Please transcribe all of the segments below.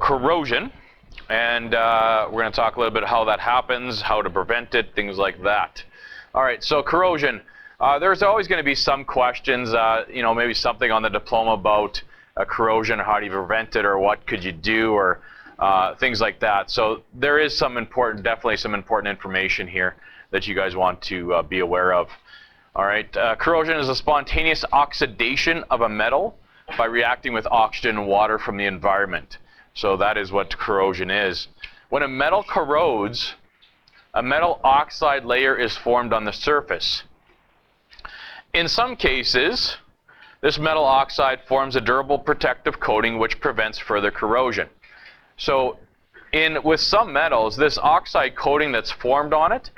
corrosion, and we're going to talk a little bit how that happens, how to prevent it, things like that. All right, so corrosion. There's always going to be some questions, maybe something on the diploma about corrosion, how do you prevent it, or what could you do, or things like that. So there is definitely some important information here that you guys want to be aware of. All right, corrosion is a spontaneous oxidation of a metal by reacting with oxygen and water from the environment. So that is what corrosion is. When a metal corrodes, a metal oxide layer is formed on the surface. In some cases, this metal oxide forms a durable protective coating which prevents further corrosion. So with some metals, this oxide coating that's formed on it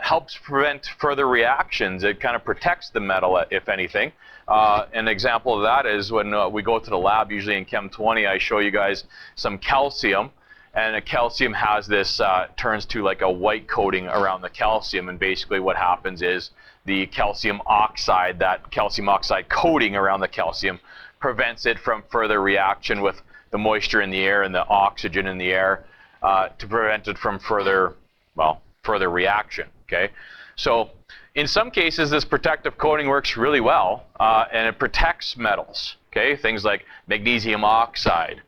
helps prevent further reactions. It kind of protects the metal, if anything. An example of that is when we go to the lab, usually in Chem 20, I show you guys some calcium. And the calcium has this, turns to like a white coating around the calcium. And basically what happens is the calcium oxide, that calcium oxide coating around the calcium, prevents it from further reaction with the moisture in the air and the oxygen in the air to prevent it from further reaction, okay? So in some cases, this protective coating works really well, and it protects metals, okay? Things like magnesium oxide,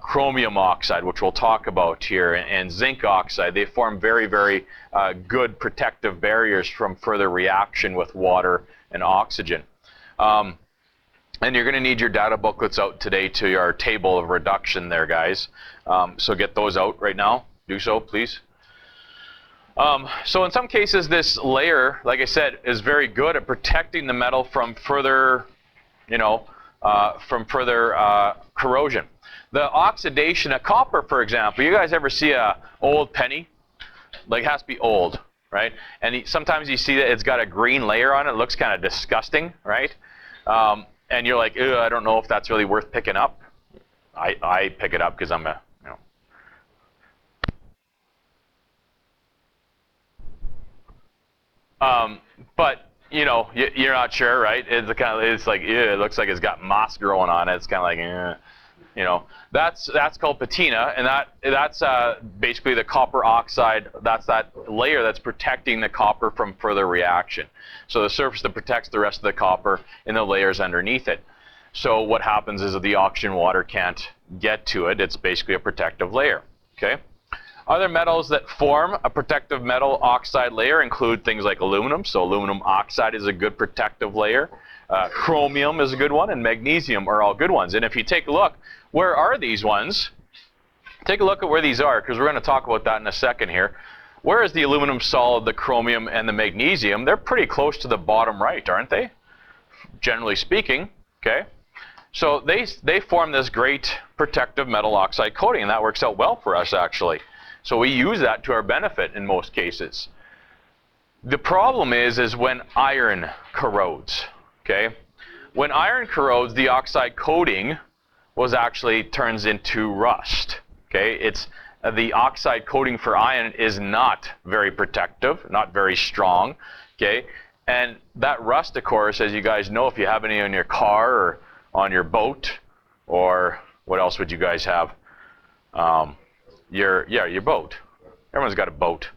chromium oxide, which we'll talk about here, and zinc oxide. They form very, very good protective barriers from further reaction with water and oxygen. And you're going to need your data booklets out today to your table of reduction there, guys. So get those out right now. Do so, please. So in some cases, this layer, like I said, is very good at protecting the metal from further, corrosion. The oxidation of copper, for example, you guys ever see a old penny? Like, it has to be old, right? And sometimes you see that it's got a green layer on it. It looks kind of disgusting, right? And you're like, I don't know if that's really worth picking up. I pick it up because I'm but you're not sure, right? It's like, it looks like it's got moss growing on it. It's kind of like, that's called patina, and that's basically the copper oxide. That's that layer that's protecting the copper from further reaction. So the surface that protects the rest of the copper in the layers underneath it. So what happens is that the oxygen and water can't get to it. It's basically a protective layer. Okay. Other metals that form a protective metal oxide layer include things like aluminum. So aluminum oxide is a good protective layer. Chromium is a good one, and magnesium are all good ones. And if you take a look, where are these ones? Take a look at where these are, because we're going to talk about that in a second here. Where is the aluminum solid, the chromium, and the magnesium? They're pretty close to the bottom right, aren't they? Generally speaking, okay? So they form this great protective metal oxide coating, and that works out well for us, actually. So we use that to our benefit in most cases. The problem is when iron corrodes. Okay, when iron corrodes, the oxide coating turns into rust. Okay, it's the oxide coating for iron is not very protective, not very strong. Okay, and that rust, of course, as you guys know, if you have any on your car or on your boat, or what else would you guys have? Your boat. Everyone's got a boat.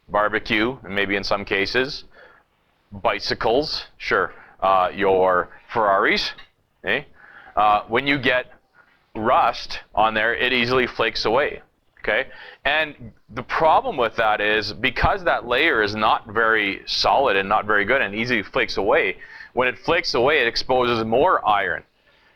Barbecue, maybe in some cases. Bicycles, sure. Your Ferraris, okay? When you get rust on there, it easily flakes away, okay? And the problem with that is because that layer is not very solid and not very good and easily flakes away, when it flakes away, it exposes more iron.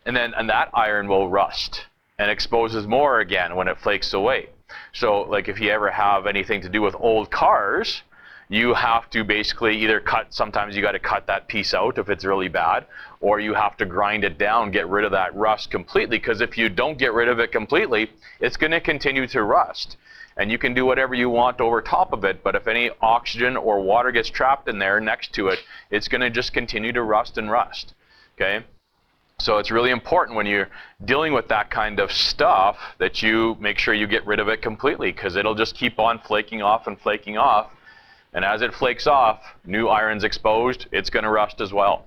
And that iron will rust and exposes more again when it flakes away. So like if you ever have anything to do with old cars, you have to basically either sometimes you got to cut that piece out if it's really bad, or you have to grind it down, get rid of that rust completely, because if you don't get rid of it completely, it's going to continue to rust. And you can do whatever you want over top of it, but if any oxygen or water gets trapped in there next to it, it's going to just continue to rust and rust, okay? So it's really important when you're dealing with that kind of stuff that you make sure you get rid of it completely, because it'll just keep on flaking off and flaking off. And as it flakes off, new iron's exposed, it's going to rust as well.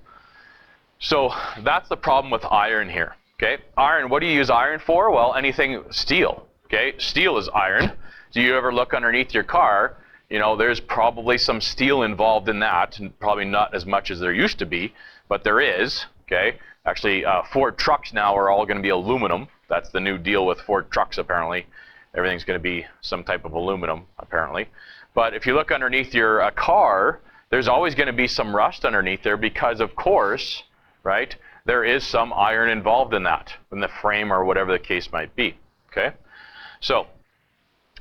So that's the problem with iron here. Okay, iron, what do you use iron for? Well, anything steel. Okay, steel is iron. Do you ever look underneath your car? You know, there's probably some steel involved in that, and probably not as much as there used to be, but there is. Okay, actually, Ford trucks now are all going to be aluminum. That's the new deal with Ford trucks, apparently. Everything's going to be some type of aluminum, apparently. But if you look underneath your car, there's always going to be some rust underneath there because, of course, right, there is some iron involved in that, in the frame or whatever the case might be. Okay, so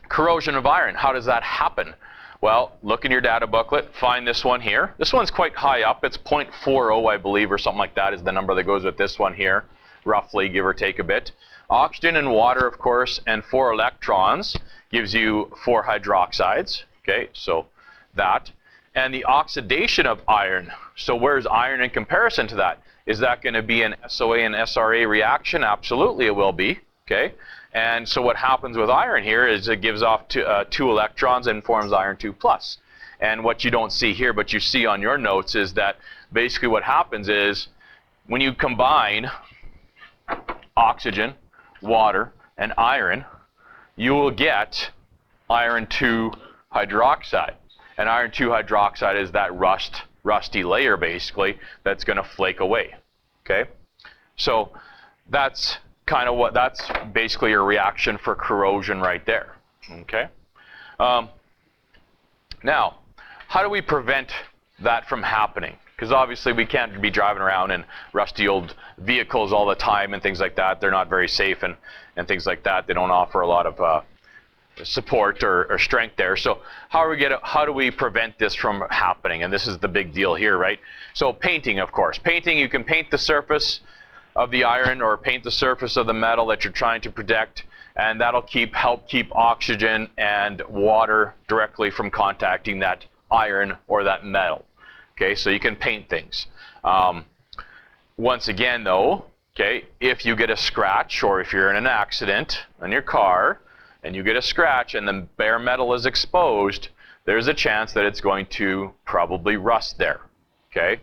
corrosion of iron, how does that happen? Well, look in your data booklet, find this one here. This one's quite high up. It's 0.40, I believe, or something like that is the number that goes with this one here, roughly, give or take a bit. Oxygen and water, of course, and 4 electrons gives you 4 hydroxides. Okay, so that. And the oxidation of iron. So where's iron in comparison to that? Is that going to be an SOA and SRA reaction? Absolutely, it will be. Okay. And so what happens with iron here is it gives off 2 electrons and forms iron 2 plus. And what you don't see here, but you see on your notes, is that basically what happens is when you combine oxygen, water, and iron, you will get iron 2 hydroxide. And iron 2 hydroxide is that rusty layer, basically, that's going to flake away. Okay? So that's kind of that's basically a reaction for corrosion right there. Okay. Now, how do we prevent that from happening? Because obviously we can't be driving around in rusty old vehicles all the time and things like that. They're not very safe and things like that. They don't offer a lot of support or strength there. So how do we prevent this from happening? And this is the big deal here, right? So painting, of course. Painting, you can paint the surface of the iron or paint the surface of the metal that you're trying to protect, and that'll help keep oxygen and water directly from contacting that iron or that metal. Okay, so you can paint things. Once again though, okay, if you get a scratch or if you're in an accident on your car and you get a scratch and the bare metal is exposed, there's a chance that it's going to probably rust there. Okay.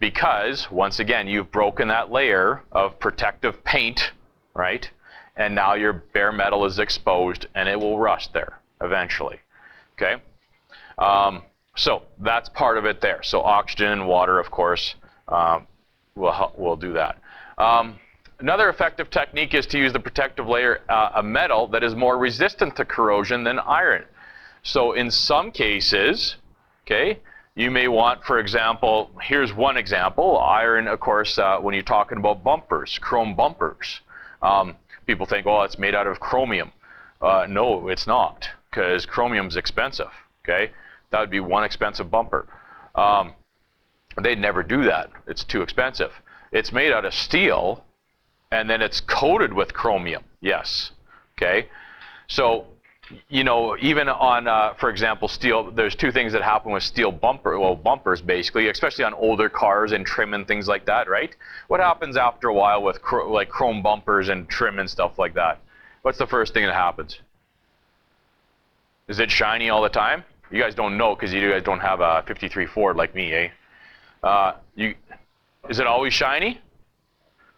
Because, once again, you've broken that layer of protective paint, right? And now your bare metal is exposed, and it will rust there eventually, okay? So that's part of it there. So oxygen and water, of course, will do that. Another effective technique is to use the protective layer of metal that is more resistant to corrosion than iron. So in some cases, okay, you may want, for example, here's one example, iron, of course, when you're talking about bumpers, chrome bumpers. People think, oh, it's made out of chromium. No, it's not, because chromium's expensive, okay? That would be one expensive bumper. They'd never do that. It's too expensive. It's made out of steel, and then it's coated with chromium, yes, okay? So, you know, even on, for example, steel, there's 2 things that happen with steel bumpers, basically, especially on older cars and trim and things like that, right? What happens after a while with like chrome bumpers and trim and stuff like that? What's the first thing that happens? Is it shiny all the time? You guys don't know because you guys don't have a 53 Ford like me, eh? Is it always shiny?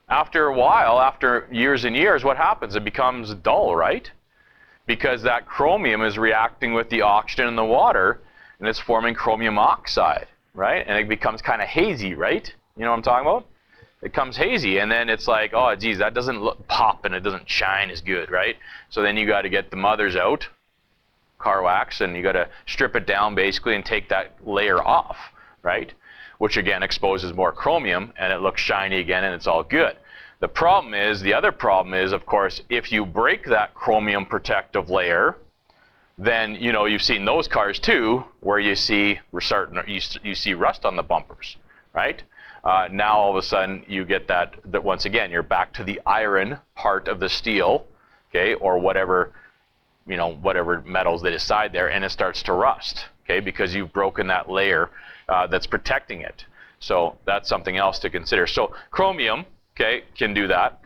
After a while, after years and years, what happens? It becomes dull, right? Because that chromium is reacting with the oxygen in the water, and it's forming chromium oxide, right? And it becomes kind of hazy, right? You know what I'm talking about? It becomes hazy, and then it's like, oh, geez, that doesn't look pop, and it doesn't shine as good, right? So then you got to get the mothers out, car wax, and you got to strip it down, basically, and take that layer off, right? Which, again, exposes more chromium, and it looks shiny again, and it's all good. The problem is, the other problem is, of course, if you break that chromium protective layer, then, you know, you've seen those cars too, where you see you see rust on the bumpers, right? Now all of a sudden you get that once again you're back to the iron part of the steel, okay, or whatever, you know, whatever metals they decide there, and it starts to rust, okay, because you've broken that layer that's protecting it. So that's something else to consider. So chromium, okay, can do that.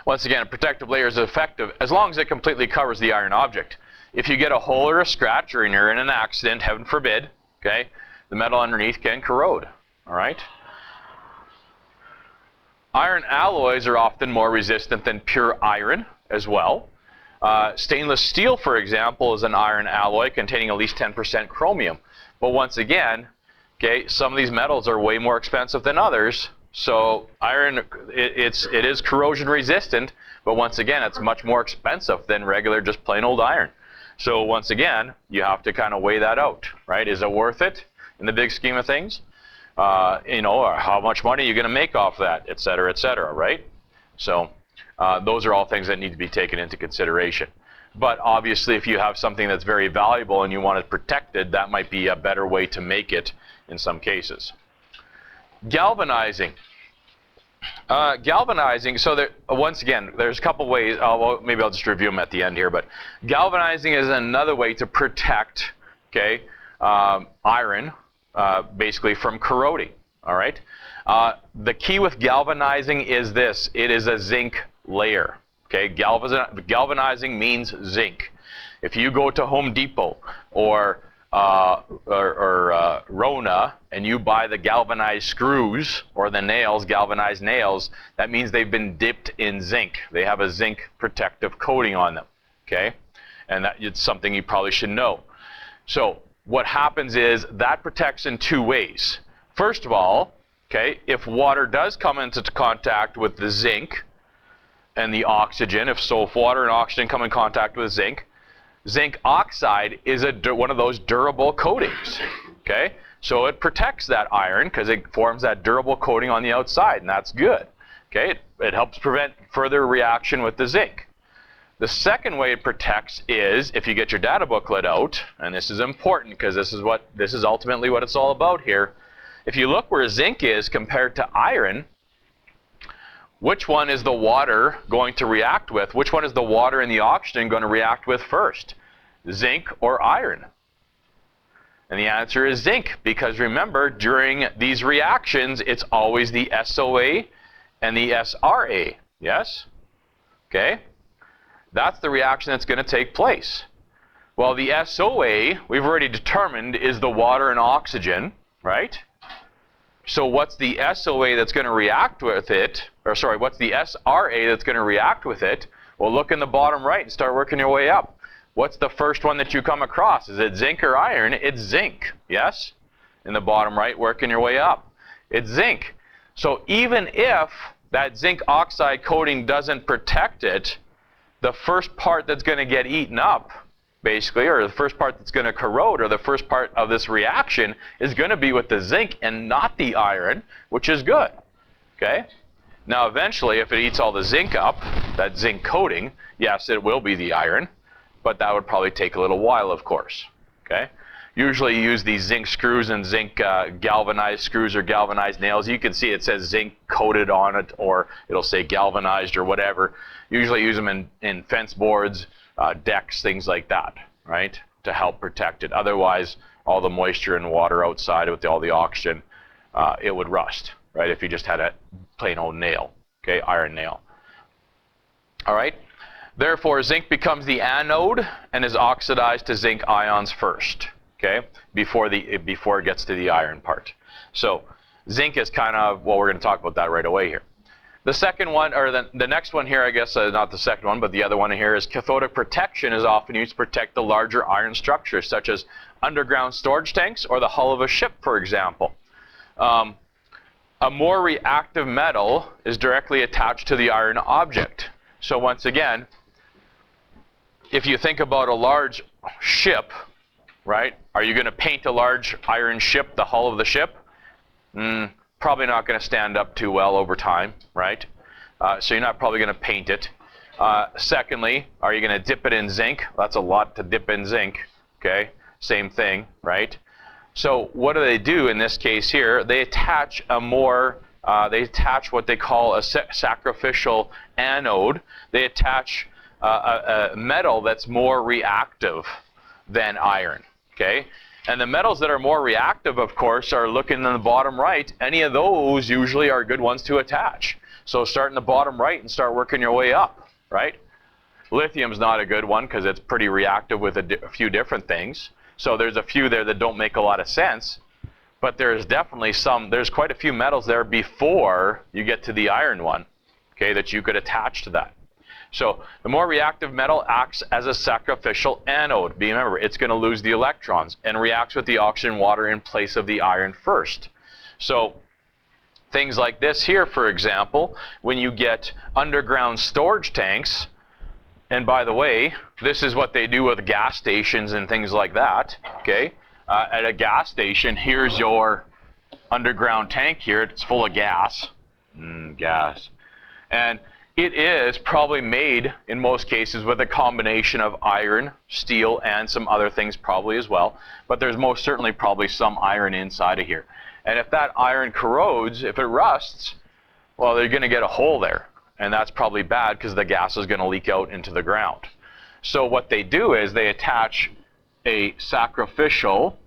Once again, a protective layer is effective as long as it completely covers the iron object. If you get a hole or a scratch or you're in an accident, heaven forbid, okay, the metal underneath can corrode, all right? Iron alloys are often more resistant than pure iron as well. Stainless steel, for example, is an iron alloy containing at least 10% chromium. But once again, okay, some of these metals are way more expensive than others. So iron, it is corrosion resistant, but once again, it's much more expensive than regular, just plain old iron. So once again, you have to kind of weigh that out, right? Is it worth it in the big scheme of things? You know, how much money are you going to make off that, et cetera, right? So those are all things that need to be taken into consideration. But obviously, if you have something that's very valuable and you want it protected, that might be a better way to make it in some cases. Galvanizing. Galvanizing, so there, once again, there's a couple ways. Well, maybe I'll just review them at the end here. But galvanizing is another way to protect, okay, iron, basically from corroding. All right. The key with galvanizing is this: it is a zinc layer. Okay, galvanizing means zinc. If you go to Home Depot or Rona and you buy the galvanized screws or the nails, galvanized nails, that means they've been dipped in zinc. They have a zinc protective coating on them. Okay, and that it's something you probably should know. So what happens is that protects in two ways. First of all, okay, if water does come into contact with the zinc and the oxygen, if water and oxygen come in contact with zinc, zinc oxide is one of those durable coatings, okay? So it protects that iron because it forms that durable coating on the outside, and that's good, okay? It helps prevent further reaction with the zinc. The second way it protects is if you get your data booklet out, and this is important because this is ultimately what it's all about here. If you look where zinc is compared to iron, which one is the water going to react with? Which one is the water and the oxygen going to react with first? Zinc or iron? And the answer is zinc, because remember, during these reactions, it's always the SOA and the SRA. Yes? Okay? That's the reaction that's going to take place. Well, the SOA, we've already determined, is the water and oxygen, right? So what's the SOA that's going to react with it? Or sorry, what's the SRA that's going to react with it? Well, look in the bottom right and start working your way up. What's the first one that you come across? Is it zinc or iron? It's zinc, yes? In the bottom right, working your way up. It's zinc. So even if that zinc oxide coating doesn't protect it, the first part that's going to get eaten up, basically, or the first part that's going to corrode, or the first part of this reaction is going to be with the zinc and not the iron, which is good, okay? Now, eventually, if it eats all the zinc up, that zinc coating, yes, it will be the iron, but that would probably take a little while, of course, okay? Usually you use these zinc screws and zinc galvanized screws or galvanized nails. You can see it says zinc coated on it, or it'll say galvanized or whatever. Usually use them in fence boards, decks, things like that, right, to help protect it. Otherwise, all the moisture and water outside with all the oxygen, it would rust, right, if you just had a plain old nail, okay, iron nail. All right, therefore, zinc becomes the anode and is oxidized to zinc ions first, okay, before it gets to the iron part. So zinc is kind of, well, we're going to talk about that right away here. The second one, or the next one here, I guess, not the second one, but the other one here is cathodic protection is often used to protect the larger iron structures, such as underground storage tanks or the hull of a ship, for example. A more reactive metal is directly attached to the iron object. So once again, if you think about a large ship, right, are you going to paint a large iron ship, the hull of the ship? Probably not going to stand up too well over time, right? So you're not probably going to paint it. Secondly, are you going to dip it in zinc? That's a lot to dip in zinc, okay? Same thing, right? So what do in this case here? They attach they attach what they call a sacrificial anode. They attach a metal that's more reactive than iron, okay? And the metals that are more reactive, of course, are looking in the bottom right. Any of those usually are good ones to attach. So start in the bottom right and start working your way up, right? Lithium's not a good one because it's pretty reactive with a few different things. So there's a few there that don't make a lot of sense. but there's definitely there's quite a few metals there before you get to the iron one, okay, that you could attach to that. So the more reactive metal acts as a sacrificial anode. Remember, it's going to lose the electrons and reacts with the oxygen and water in place of the iron first. So things like this here, for example, when you get underground storage tanks, and by the way, this is what they do with gas stations and things like that, okay? At a gas station, here's your underground tank here. It's full of gas. Gas. And it is probably made, in most cases, with a combination of iron, steel, and some other things probably as well. But there's most certainly probably some iron inside of here. And if that iron corrodes, if it rusts, well, they're going to get a hole there. And that's probably bad because the gas is going to leak out into the ground. So what they do is they attach a sacrificial,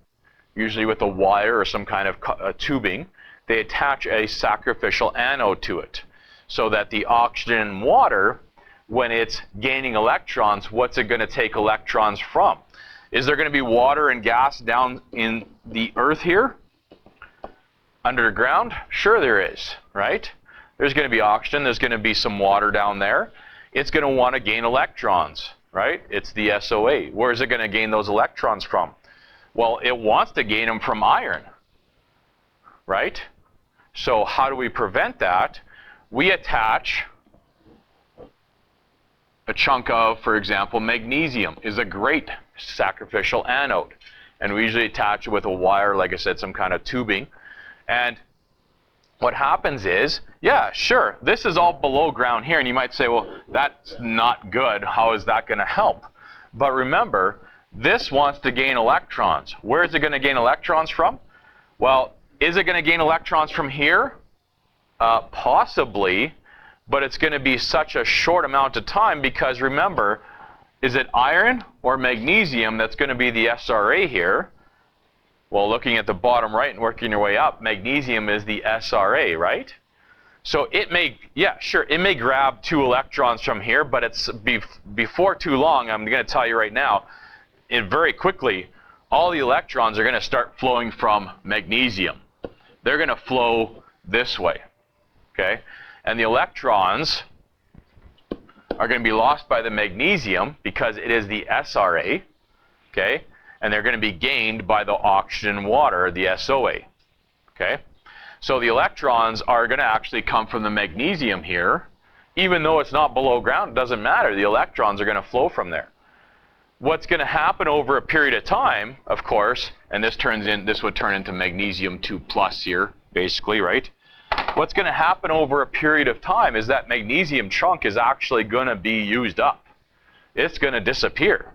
usually with a wire or some kind of tubing, they attach a sacrificial anode to it. So that the oxygen and water, when it's gaining electrons, what's it going to take electrons from? Is there going to be water and gas down in the earth here? Underground? Sure there is, right? There's going to be oxygen, there's going to be some water down there. It's going to want to gain electrons, right? It's the SOA. Where is it going to gain those electrons from? Well, it wants to gain them from iron, right? So how do we prevent that? We attach a chunk of, for example, magnesium is a great sacrificial anode. And we usually attach it with a wire, like I said, some kind of tubing. And what happens is, yeah, sure, this is all below ground here. And you might say, well, that's not good. How is that going to help? But remember, this wants to gain electrons. Where is it going to gain electrons from? Well, is it going to gain electrons from here? Possibly, but it's going to be such a short amount of time because remember, is it iron or magnesium that's going to be the SRA here? Well, looking at the bottom right and working your way up, magnesium is the SRA, right? So it may, yeah, sure, it may grab 2 electrons from here, but it's before too long, I'm going to tell you right now, very quickly, all the electrons are going to start flowing from magnesium. They're going to flow this way. Okay, and the electrons are going to be lost by the magnesium because it is the SRA, okay, and they're going to be gained by the oxygen and water, the SOA, okay. So the electrons are going to actually come from the magnesium here, even though it's not below ground, it doesn't matter, the electrons are going to flow from there. What's going to happen over a period of time, of course, and this would turn into magnesium 2+ here, basically, right? What's going to happen over a period of time is that magnesium chunk is actually going to be used up. It's going to disappear.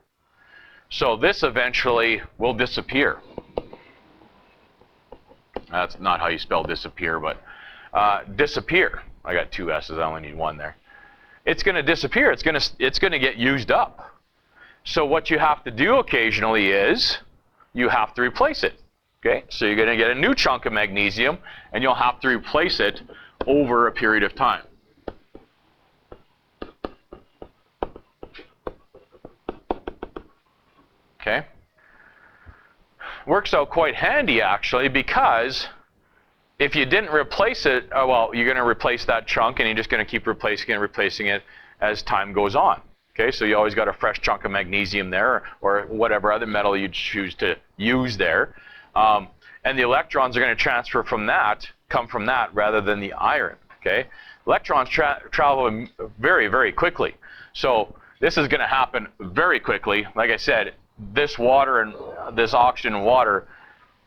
So this eventually will disappear. That's not how you spell disappear, but disappear. I got 2 S's, I only need 1 there. It's going to disappear. It's going to get used up. So what you have to do occasionally is you have to replace it. Okay, so you're going to get a new chunk of magnesium, and you'll have to replace it over a period of time. Okay, works out quite handy actually, because if you didn't replace it, well, you're going to replace that chunk, and you're just going to keep replacing it as time goes on. Okay, so you always got a fresh chunk of magnesium there, or whatever other metal you choose to use there. And the electrons are going to transfer from that, come from that, rather than the iron, okay? Electrons travel very, very quickly. So this is going to happen very quickly. Like I said, this water and this oxygen and water,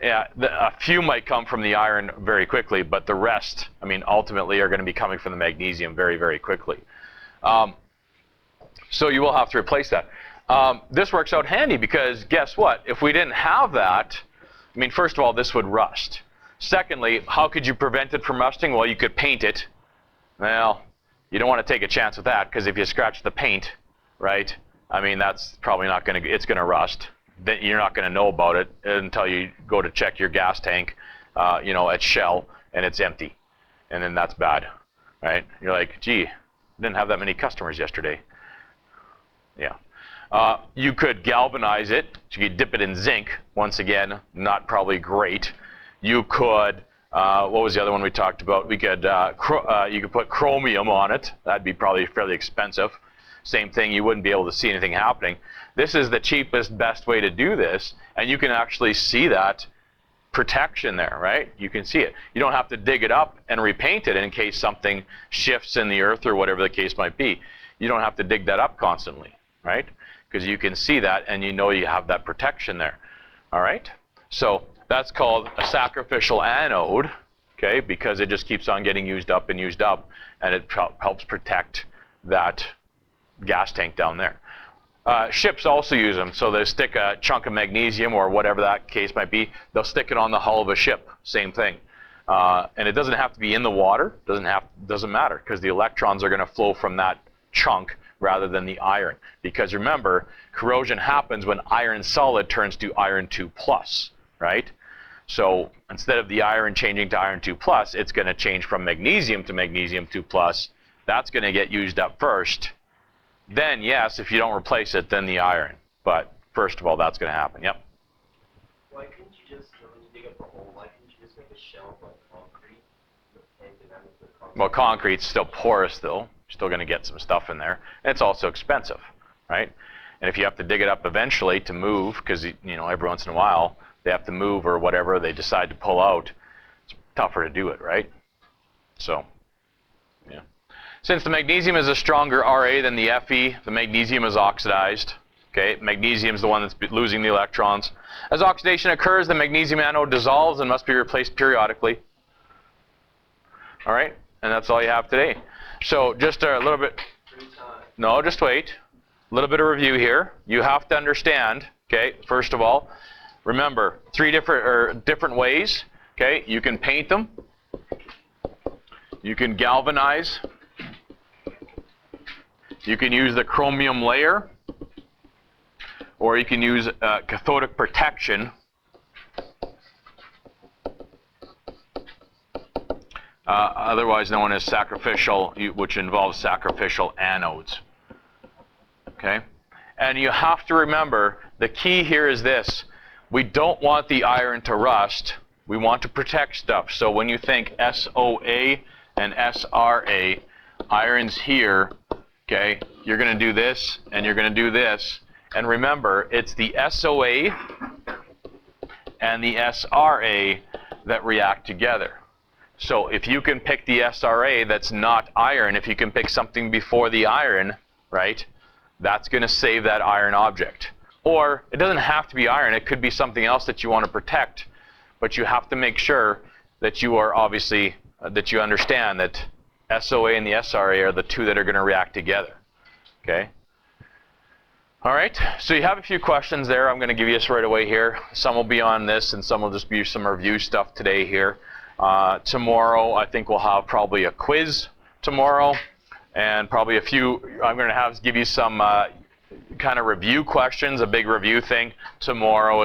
yeah, a few might come from the iron very quickly, but the rest, I mean, ultimately are going to be coming from the magnesium very, very quickly. So you will have to replace that. This works out handy because guess what? If we didn't have that, I mean, first of all, this would rust. Secondly, how could you prevent it from rusting? Well, you could paint it. Well, you don't want to take a chance with that because if you scratch the paint, right, I mean, that's probably not going to, it's going to rust. Then you're not going to know about it until you go to check your gas tank, you know, at Shell, and it's empty. And then that's bad, right? You're like, gee, didn't have that many customers yesterday. Yeah. You could galvanize it. So you could dip it in zinc. Once again, not probably great. You could, what was the other one we talked about? We could, you could put chromium on it. That'd be probably fairly expensive. Same thing, you wouldn't be able to see anything happening. This is the cheapest, best way to do this, and you can actually see that protection there, right? You can see it. You don't have to dig it up and repaint it in case something shifts in the earth or whatever the case might be. You don't have to dig that up constantly, right? Because you can see that and you know you have that protection there. All right? So that's called a sacrificial anode, okay? Because it just keeps on getting used up, and it helps protect that gas tank down there. Ships also use them, so they stick a chunk of magnesium or whatever that case might be. They'll stick it on the hull of a ship, same thing. And it doesn't have to be in the water, doesn't matter, because the electrons are going to flow from that chunk rather than the iron. Because remember, corrosion happens when iron solid turns to iron 2+, right? So instead of the iron changing to iron 2+, it's going to change from magnesium to magnesium 2+. That's going to get used up first. Then, yes, if you don't replace it, then the iron. But first of all, that's going to happen. Yep. Why couldn't you just, when you dig up a hole, why couldn't you just make a shell like concrete? Well, concrete's still porous, though. You're still going to get some stuff in there. And it's also expensive, right? And if you have to dig it up eventually to move, because, you know, every once in a while they have to move or whatever, they decide to pull out, it's tougher to do it, right? So, yeah. Since the magnesium is a stronger Ra than the Fe, the magnesium is oxidized. Okay, magnesium is the one that's losing the electrons. As oxidation occurs, the magnesium anode dissolves and must be replaced periodically. All right, and that's all you have today. So just a little bit. No, just wait. A little bit of review here. You have to understand. Okay, first of all, remember 3 different ways. Okay, you can paint them. You can galvanize. You can use the chromium layer, or you can use cathodic protection, otherwise known as sacrificial, which involves sacrificial anodes. Okay? And you have to remember, the key here is this. We don't want the iron to rust. We want to protect stuff. So when you think SOA and SRA, iron's here. Okay, you're going to do this, and you're going to do this. And remember, it's the SOA and the SRA that react together. So if you can pick the SRA that's not iron, if you can pick something before the iron, right, that's going to save that iron object. Or it doesn't have to be iron. It could be something else that you want to protect. But you have to make sure that you are obviously, that you understand that SOA and the SRA are the 2 that are going to react together. Okay? All right, so you have a few questions there. I'm going to give you this right away here. Some will be on this, and some will just be some review stuff today here. Tomorrow, I think we'll have probably a quiz tomorrow, and probably a few, I'm going to give you some kind of review questions, a big review thing tomorrow